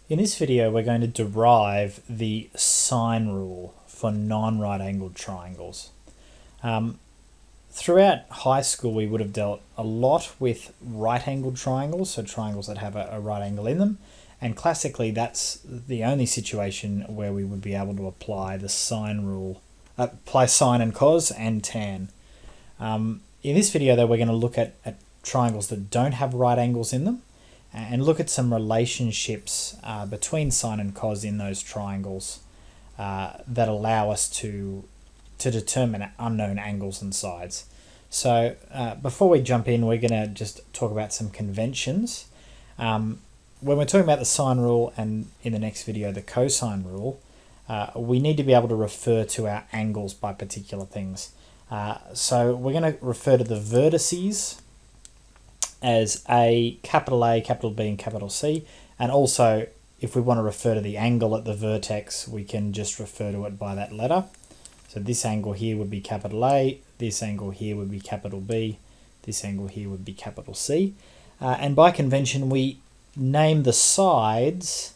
In this video, we're going to derive the sine rule for non-right angled triangles. Throughout high school, we would have dealt a lot with right angled triangles, so triangles that have a right angle in them. And classically, that's the only situation where we would be able to apply the sine rule, apply sine and cos and tan. In this video, though, we're going to look at triangles that don't have right angles in them, and look at some relationships between sine and cos in those triangles that allow us to determine unknown angles and sides. So before we jump in, we're going to just talk about some conventions. When we're talking about the sine rule, and in the next video the cosine rule, we need to be able to refer to our angles by particular things. So we're going to refer to the vertices as capital A, capital B, and capital C. And also, if we want to refer to the angle at the vertex, we can just refer to it by that letter. So this angle here would be capital A, this angle here would be capital B, this angle here would be capital C. And by convention, we name the sides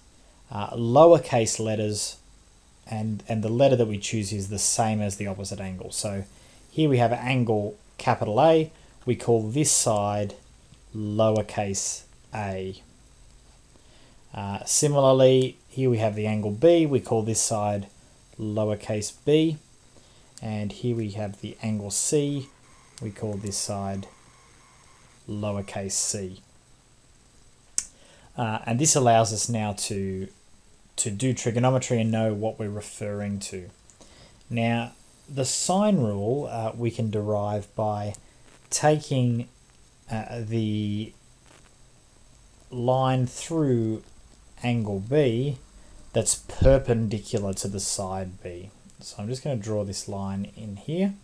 lowercase letters, and the letter that we choose is the same as the opposite angle. So here we have an angle capital A, we call this side lowercase a. Similarly, here we have the angle B, we call this side lowercase b, and here we have the angle C, we call this side lowercase c. And this allows us now to do trigonometry and know what we're referring to. Now, the sine rule we can derive by taking the line through angle B that's perpendicular to the side B. So I'm just going to draw this line in here,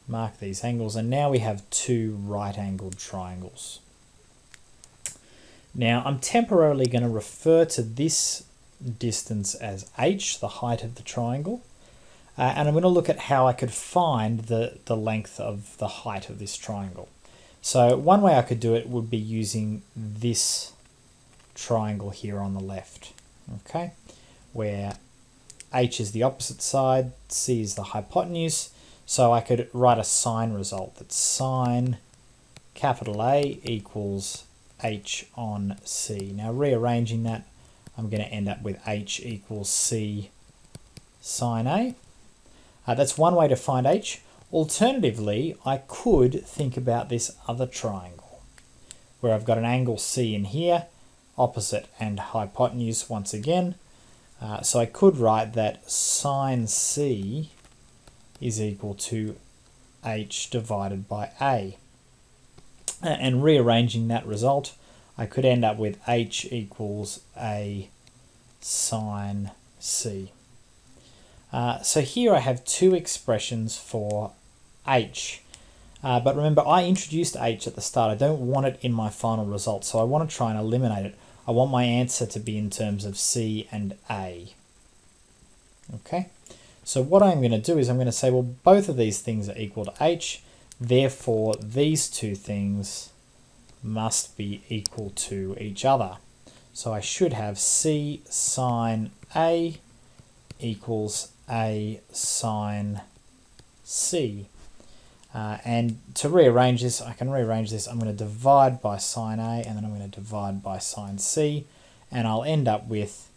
mark these angles, and now we have two right-angled triangles. Now I'm temporarily going to refer to this distance as h, the height of the triangle, and I'm going to look at how I could find the length of the height of this triangle. So one way I could do it would be using this triangle here on the left, okay, where h is the opposite side, c is the hypotenuse, so I could write a sine result that sine capital A equals h on c. Now rearranging that, I'm going to end up with h equals c sine A. That's one way to find h. Alternatively, I could think about this other triangle where I've got an angle C in here, opposite and hypotenuse once again. So I could write that sine C is equal to h divided by A. And rearranging that result, I could end up with h equals A sine C. So here I have two expressions for h, but remember I introduced h at the start. I don't want it in my final result, so I want to try and eliminate it. I want my answer to be in terms of c and a. Okay, so what I'm going to do is I'm going to say, well, both of these things are equal to h, therefore these two things must be equal to each other. So I should have c sine a equals a sine c. And to rearrange this, I can rearrange this. I'm going to divide by sine A, and then I'm going to divide by sine C, and I'll end up with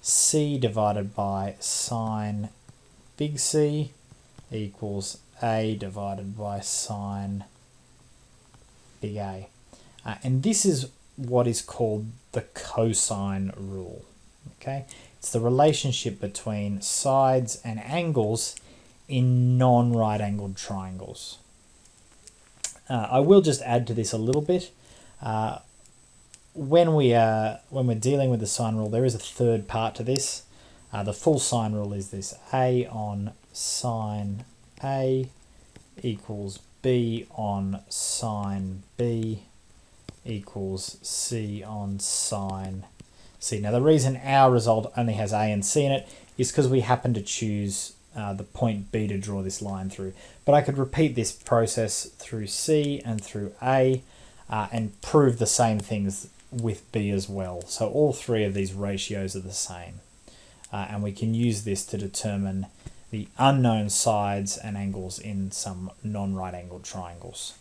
C divided by sine big C equals A divided by sine big A. And this is what is called the cosine rule. Okay, it's the relationship between sides and angles in non-right angled triangles. I will just add to this a little bit. When we're dealing with the sine rule, there is a third part to this. The full sine rule is this: A on sine A equals B on sine B equals C on sine C. Now the reason our result only has A and C in it is because we happen to choose the point B to draw this line through. But I could repeat this process through C and through A and prove the same things with B as well. So all three of these ratios are the same. And we can use this to determine the unknown sides and angles in some non-right angled triangles.